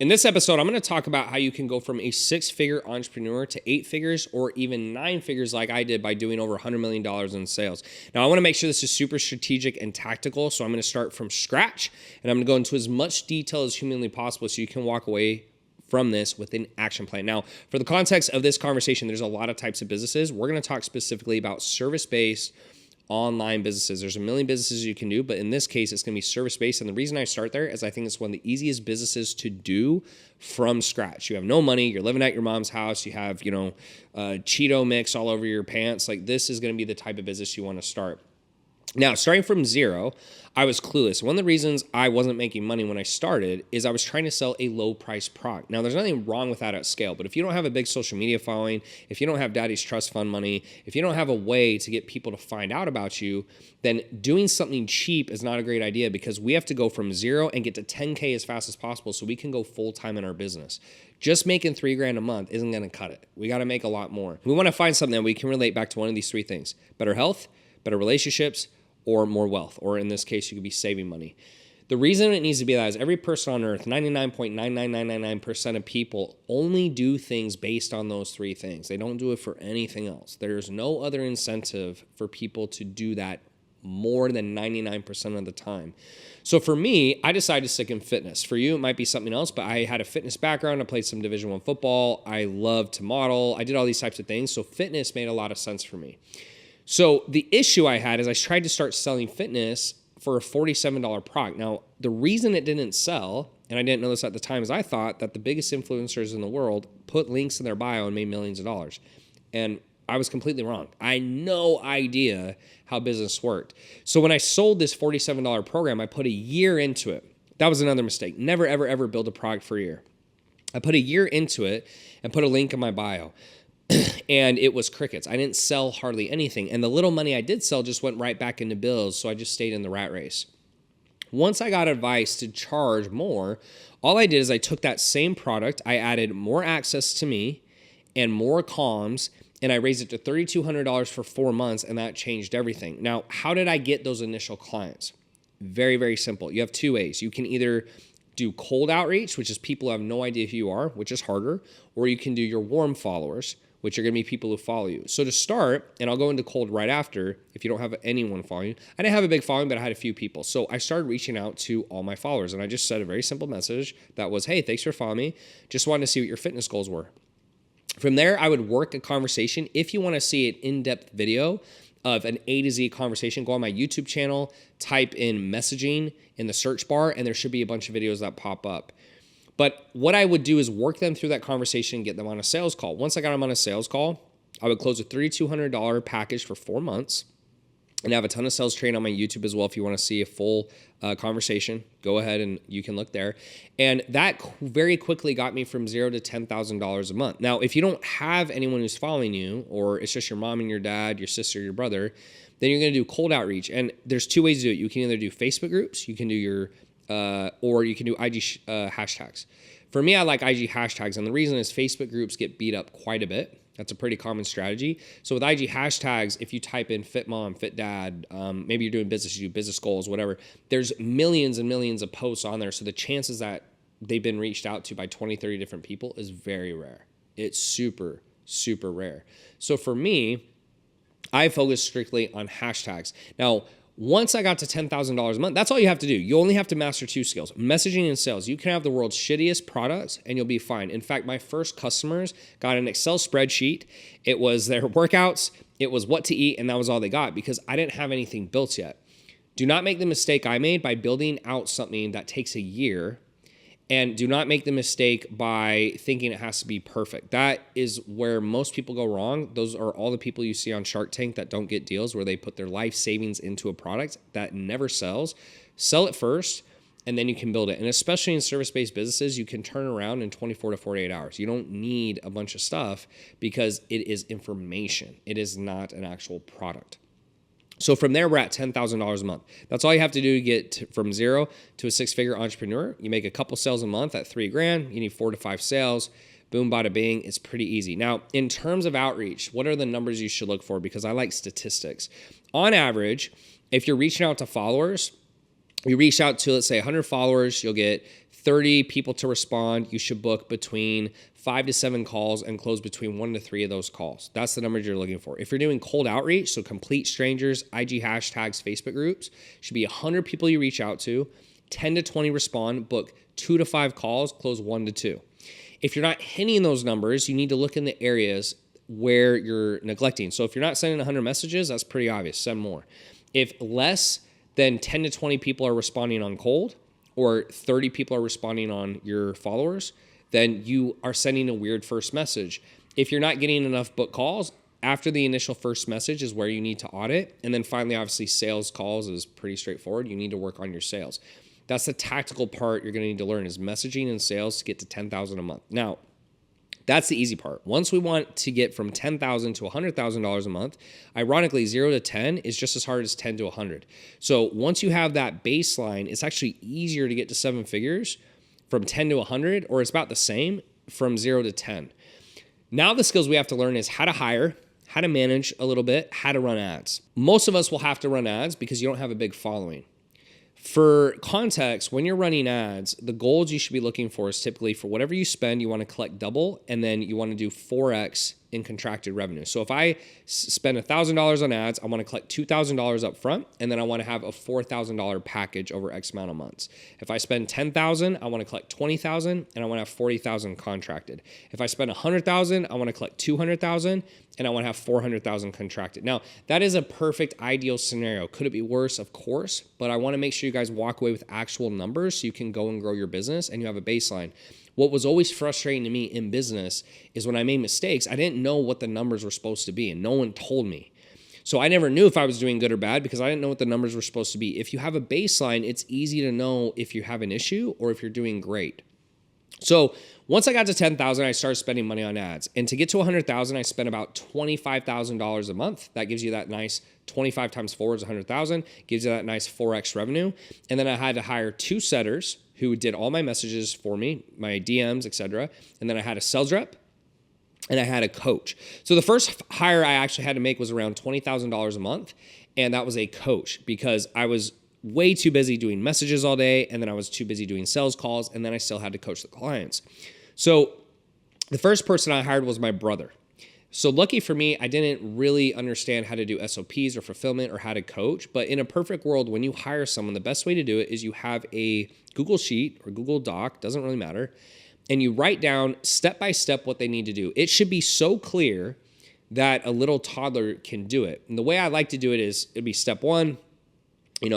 In this episode, I'm going to talk about how you can go from a six-figure entrepreneur to eight figures or even nine figures like I did by doing over $100 million in sales. Now, I want to make sure this is super strategic and tactical, so I'm going to start from scratch, and I'm going to go into as much detail as humanly possible so you can walk away from this with an action plan. Now, for the context of this conversation, there's a lot of types of businesses. We're going to talk specifically about service-based online businesses. There's a million businesses you can do, but in this case, it's going to be service-based. And the reason I start there is I think it's one of the easiest businesses to do from scratch. You have no money. You're living at your mom's house. You have, Cheeto mix all over your pants. Like, this is going to be the type of business you want to start. Now, starting from zero, I was clueless. One of the reasons I wasn't making money when I started is I was trying to sell a low-price product. Now, there's nothing wrong with that at scale, but if you don't have a big social media following, if you don't have daddy's trust fund money, if you don't have a way to get people to find out about you, then doing something cheap is not a great idea because we have to go from zero and get to 10K as fast as possible so we can go full-time in our business. Just making $3,000 a month isn't going to cut it. We got to make a lot more. We want to find something that we can relate back to one of these three things: better health, better relationships, or more wealth, or in this case, you could be saving money. The reason it needs to be that is every person on earth, 99.99999% of people only do things based on those three things. They don't do it for anything else. There's no other incentive for people to do that more than 99% of the time. So for me, I decided to stick in fitness. For you, it might be something else, but I had a fitness background. I played some Division I football. I love to model. I did all these types of things. So fitness made a lot of sense for me. So the issue I had is I tried to start selling fitness for a $47 product. Now, the reason it didn't sell, and I didn't know this at the time, is I thought that the biggest influencers in the world put links in their bio and made millions of dollars. And I was completely wrong. I had no idea how business worked. So when I sold this $47 program, I put a year into it. That was another mistake. Never, ever, ever build a product for a year. I put a year into it and put a link in my bio. And it was crickets. I didn't sell hardly anything. And the little money I did sell just went right back into bills. So I just stayed in the rat race. Once I got advice to charge more, all I did is I took that same product, I added more access to me and more comms, and I raised it to $3,200 for 4 months, and that changed everything. Now, how did I get those initial clients? Very, very simple. You have two ways. You can either do cold outreach, which is people who have no idea who you are, which is harder, or you can do your warm followers, which are going to be people who follow you. So to start, and I'll go into cold right after, if you don't have anyone following you, I didn't have a big following, but I had a few people. So I started reaching out to all my followers, and I just said a very simple message that was, hey, thanks for following me. Just wanted to see what your fitness goals were. From there, I would work a conversation. If you want to see an in-depth video of an A to Z conversation, go on my YouTube channel, type in messaging in the search bar, and there should be a bunch of videos that pop up. But what I would do is work them through that conversation and get them on a sales call. Once I got them on a sales call, I would close a $3,200 package for 4 months. And I have a ton of sales training on my YouTube as well. If you want to see a full conversation, go ahead and you can look there. And that very quickly got me from $0 to $10,000 a month. Now, if you don't have anyone who's following you, or it's just your mom and your dad, your sister, your brother, then you're going to do cold outreach. And there's two ways to do it. You can either do Facebook groups, you can do your or you can do IG hashtags. For me, I like IG hashtags, and the reason is Facebook groups get beat up quite a bit. That's a pretty common strategy. So with IG hashtags, if you type in fit mom, fit dad, maybe you're doing business, you do business goals, whatever, there's millions and millions of posts on there. So the chances that they've been reached out to by 20, 30 different people is very rare. It's super, super rare. So for me, I focus strictly on hashtags. Now, once I got to $10,000 a month, that's all you have to do. You only have to master two skills: messaging and sales. You can have the world's shittiest products and you'll be fine. In fact, my first customers got an Excel spreadsheet. It was their workouts, it was what to eat, and that was all they got because I didn't have anything built yet. Do not make the mistake I made by building out something that takes a year. And do not make the mistake by thinking it has to be perfect. That is where most people go wrong. Those are all the people you see on Shark Tank that don't get deals, where they put their life savings into a product that never sells. Sell it first, and then you can build it. And especially in service-based businesses, you can turn around in 24 to 48 hours. You don't need a bunch of stuff because it is information. It is not an actual product. So from there, we're at $10,000 a month. That's all you have to do to get from zero to a six-figure entrepreneur. You make a couple sales a month at $3,000. You need 4 to 5 sales. Boom, bada bing. It's pretty easy. Now, in terms of outreach, what are the numbers you should look for? Because I like statistics. On average, if you're reaching out to followers, You reach out to, let's say, 100 followers, you'll get 30 people to respond. You should book between 5 to 7 calls and close between 1 to 3 of those calls. That's the numbers you're looking for. If you're doing cold outreach, so complete strangers, IG hashtags, Facebook groups, should be 100 people you reach out to, 10 to 20 respond, book 2 to 5 calls, close 1 to 2. If you're not hitting those numbers, you need to look in the areas where you're neglecting. So if you're not sending 100 messages, that's pretty obvious, send more. If less than 10 to 20 people are responding on cold, or 30 people are responding on your followers, then you are sending a weird first message. If you're not getting enough book calls, after the initial first message is where you need to audit. And then finally, obviously, sales calls is pretty straightforward. You need to work on your sales. That's the tactical part you're going to need to learn is messaging and sales to get to 10,000 a month. Now, that's the easy part. Once we want to get from $10,000 to $100,000 a month, ironically, 0 to 10 is just as hard as 10 to 100. So once you have that baseline, it's actually easier to get to 7 figures from 10 to 100, or it's about the same from 0 to 10. Now the skills we have to learn is how to hire, how to manage a little bit, how to run ads. Most of us will have to run ads because you don't have a big following. For context, when you're running ads, the goals you should be looking for is typically for whatever you spend, you want to collect double, and then you want to do 4x in contracted revenue. So if I spend $1,000 on ads, I want to collect $2,000 up front, and then I want to have a $4,000 package over X amount of months. If I spend $10,000, I want to collect $20,000, and I want to have $40,000 contracted. If I spend $100,000, I want to collect $200,000, and I want to have $400,000 contracted. Now, that is a perfect ideal scenario. Could it be worse? Of course, but I want to make sure you guys walk away with actual numbers so you can go and grow your business and you have a baseline. What was always frustrating to me in business is when I made mistakes, I didn't know what the numbers were supposed to be, and no one told me. So I never knew if I was doing good or bad because I didn't know what the numbers were supposed to be. If you have a baseline, it's easy to know if you have an issue or if you're doing great. So once I got to 10,000, I started spending money on ads. And to get to 100,000, I spent about $25,000 a month. That gives you that nice 25 times 4 is 100,000, gives you that nice 4x revenue. And then I had to hire 2 setters who did all my messages for me, my DMs, etc. And then I had a sales rep and I had a coach. So the first hire I actually had to make was around $20,000 a month. And that was a coach because I was way too busy doing messages all day, and then I was too busy doing sales calls, and then I still had to coach the clients. So the first person I hired was my brother. So lucky for me, I didn't really understand how to do SOPs or fulfillment or how to coach, but in a perfect world, when you hire someone, the best way to do it is you have a Google Sheet or Google Doc, doesn't really matter, and you write down step by step what they need to do. It should be so clear that a little toddler can do it. And the way I like to do it is it'd be step 1,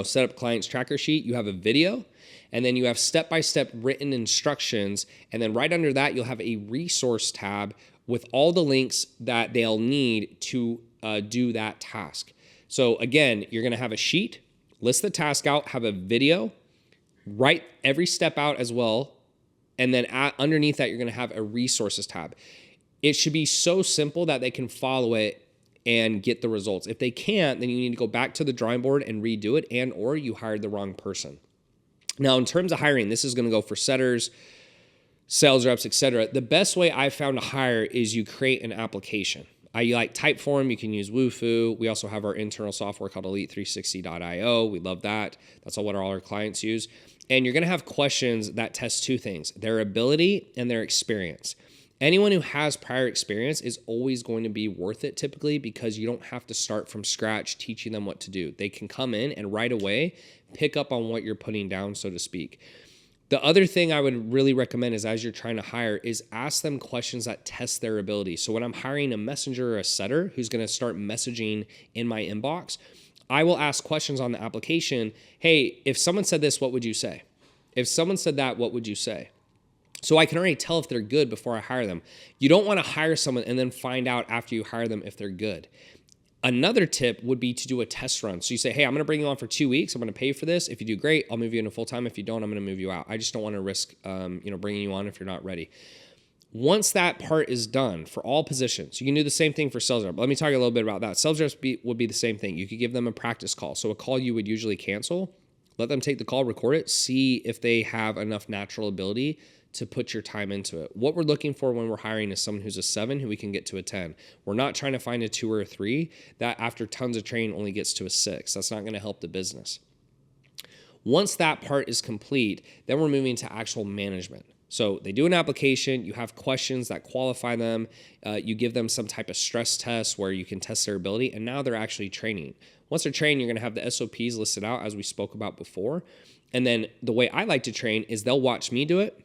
set up client's tracker sheet, you have a video, and then you have step-by-step written instructions, and then right under that, you'll have a resource tab with all the links that they'll need to do that task. So again, you're gonna have a sheet, list the task out, have a video, write every step out as well, and then underneath that, you're gonna have a resources tab. It should be so simple that they can follow it and get the results. If they can't, then you need to go back to the drawing board and redo it, and or you hired the wrong person. Now, in terms of hiring, this is gonna go for setters, sales reps, etc. The best way I've found to hire is you create an application. I like Typeform, you can use Wufoo. We also have our internal software called elite360.io. We love that. That's what all our clients use. And you're gonna have questions that test 2 things, their ability and their experience. Anyone who has prior experience is always going to be worth it typically because you don't have to start from scratch teaching them what to do. They can come in and right away pick up on what you're putting down, so to speak. The other thing I would really recommend is as you're trying to hire is ask them questions that test their ability. So when I'm hiring a messenger or a setter who's going to start messaging in my inbox, I will ask questions on the application. Hey, if someone said this, what would you say? If someone said that, what would you say? So I can already tell if they're good before I hire them. You don't want to hire someone and then find out after you hire them if they're good. Another tip would be to do a test run. So you say, hey, I'm going to bring you on for 2 weeks. I'm going to pay you for this. If you do great, I'll move you into full-time. If you don't, I'm going to move you out. I just don't want to risk bringing you on if you're not ready. Once that part is done for all positions, you can do the same thing for sales rep. Let me talk a little bit about that. Sales reps would be the same thing. You could give them a practice call. So a call you would usually cancel. Let them take the call, record it, see if they have enough natural ability to put your time into it. What we're looking for when we're hiring is someone who's a 7 who we can get to a 10. We're not trying to find a 2 or a 3 that after tons of training only gets to a 6. That's not going to help the business. Once that part is complete, then we're moving to actual management. So they do an application, you have questions that qualify them, you give them some type of stress test where you can test their ability, and now they're actually training. Once they're trained, you're gonna have the SOPs listed out as we spoke about before. And then the way I like to train is they'll watch me do it.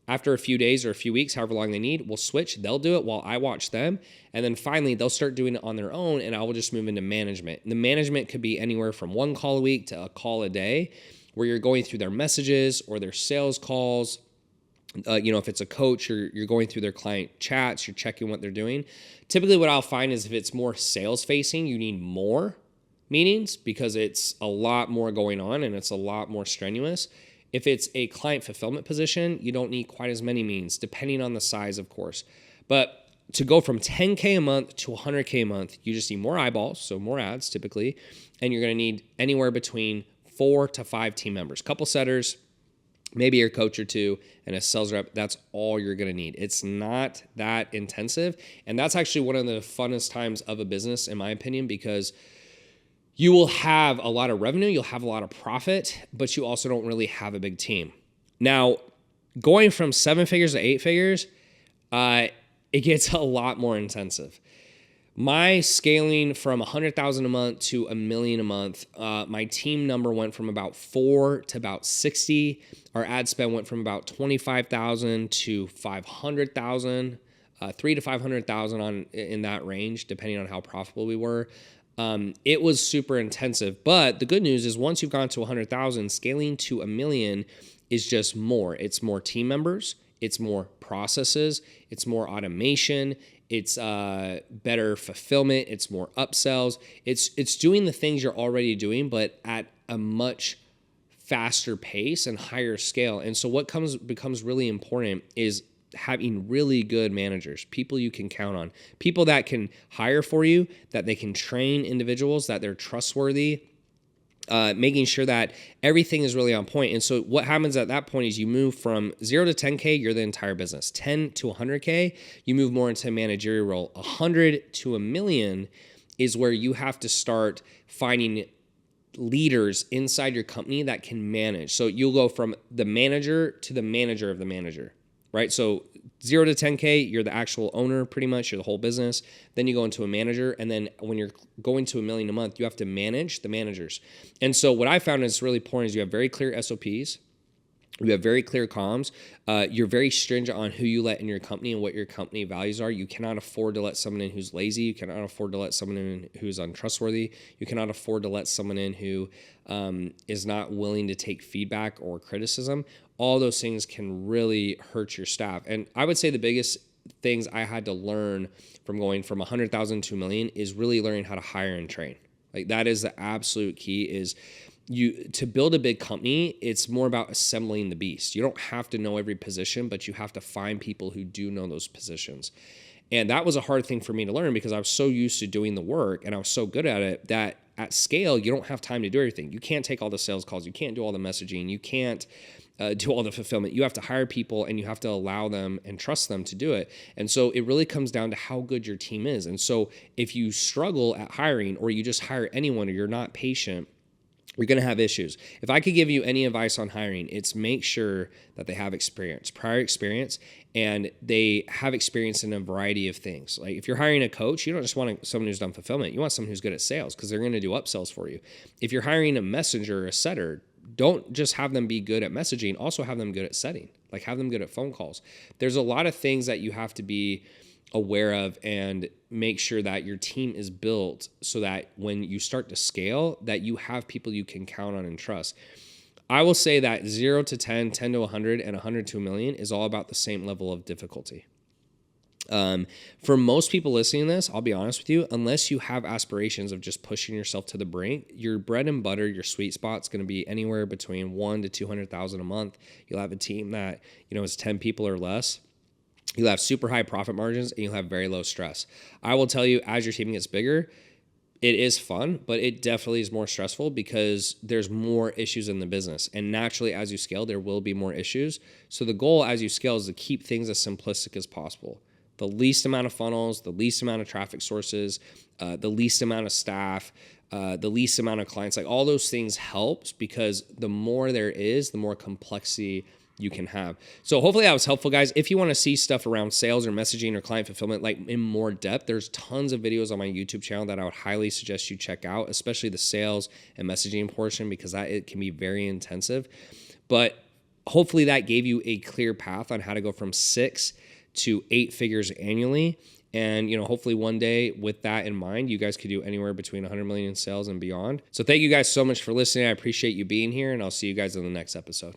After a few days or a few weeks, however long they need, we'll switch. They'll do it while I watch them. And then finally, they'll start doing it on their own, and I will just move into management. And the management could be anywhere from 1 call a week to a call a day, where you're going through their messages or their sales calls. If it's a coach, you're going through their client chats, you're checking what they're doing. Typically, what I'll find is if it's more sales facing, you need more meetings because it's a lot more going on and it's a lot more strenuous. If it's a client fulfillment position, you don't need quite as many meetings, depending on the size, of course. But to go from 10K a month to 100K a month, you just need more eyeballs, so more ads typically, and you're going to need anywhere between 4 to 5 team members, couple setters, maybe your coach or 2, and a sales rep. That's all you're going to need. It's not that intensive, and that's actually one of the funnest times of a business, in my opinion, because you will have a lot of revenue, you'll have a lot of profit, but you also don't really have a big team. Now, going from 7 figures to 8 figures, it gets a lot more intensive. My scaling from 100,000 a month to $1 million a month, my team number went from about 4 to about 60. Our ad spend went from about 25,000 to 500,000, 3 to 500,000 in that range, depending on how profitable we were. It was super intensive, but the good news is once you've gone to 100,000, scaling to $1 million is just more. It's more team members, it's more processes, it's more automation, it's better fulfillment, it's more upsells. It's doing the things you're already doing, but at a much faster pace and higher scale. And so what becomes really important is having really good managers, people you can count on, people that can hire for you, that they can train individuals, that they're trustworthy, making sure that everything is really on point. And so what happens at that point is you move from 0 to 10K, you're the entire business. 10 to 100K, you move more into a managerial role. 100 to $1 million is where you have to start finding leaders inside your company that can manage. So you'll go from the manager to the manager of the manager. Right? So 0 to 10K, you're the actual owner pretty much, you're the whole business. Then you go into a manager. And then when you're going to $1 million a month, you have to manage the managers. And so what I found is really important is you have very clear SOPs. You have very clear comms. You're very stringent on who you let in your company and what your company values are. You cannot afford to let someone in who's lazy. You cannot afford to let someone in who's untrustworthy. You cannot afford to let someone in who is not willing to take feedback or criticism. All those things can really hurt your staff. And I would say the biggest things I had to learn from going from 100,000 to $1 million is really learning how to hire and train. Like that is the absolute key is to build a big company, it's more about assembling the beast. You don't have to know every position, but you have to find people who do know those positions. And that was a hard thing for me to learn because I was so used to doing the work and I was so good at it that at scale, you don't have time to do everything. You can't take all the sales calls. You can't do all the messaging. You can't do all the fulfillment. You have to hire people and you have to allow them and trust them to do it. And so it really comes down to how good your team is. And so if you struggle at hiring or you just hire anyone or you're not patient, you're going to have issues. If I could give you any advice on hiring, it's make sure that they have experience, prior experience, and they have experience in a variety of things. Like if you're hiring a coach, you don't just want someone who's done fulfillment. You want someone who's good at sales because they're going to do upsells for you. If you're hiring a messenger or a setter, don't just have them be good at messaging, also have them good at setting, like have them good at phone calls. There's a lot of things that you have to be aware of and make sure that your team is built so that when you start to scale, that you have people you can count on and trust. I will say that 0 to 10, 10 to 100, and 100 to $1 million is all about the same level of difficulty. For most people listening to this, I'll be honest with you, unless you have aspirations of just pushing yourself to the brink, your bread and butter, your sweet spot is going to be anywhere between 1 to 200,000 a month. You'll have a team that, is 10 people or less. You'll have super high profit margins and you'll have very low stress. I will tell you, as your team gets bigger, it is fun, but it definitely is more stressful because there's more issues in the business. And naturally, as you scale, there will be more issues. So the goal as you scale is to keep things as simplistic as possible. the least amount of funnels, the least amount of traffic sources, the least amount of staff, the least amount of clients. Like all those things helps, because the more there is, the more complexity you can have. So hopefully that was helpful, guys. If you want to see stuff around sales or messaging or client fulfillment, like in more depth, there's tons of videos on my YouTube channel that I would highly suggest you check out, especially the sales and messaging portion, because it can be very intensive. But hopefully that gave you a clear path on how to go from 6 to 8 figures annually. And, hopefully one day with that in mind, you guys could do anywhere between 100 million in sales and beyond. So thank you guys so much for listening. I appreciate you being here, and I'll see you guys in the next episode.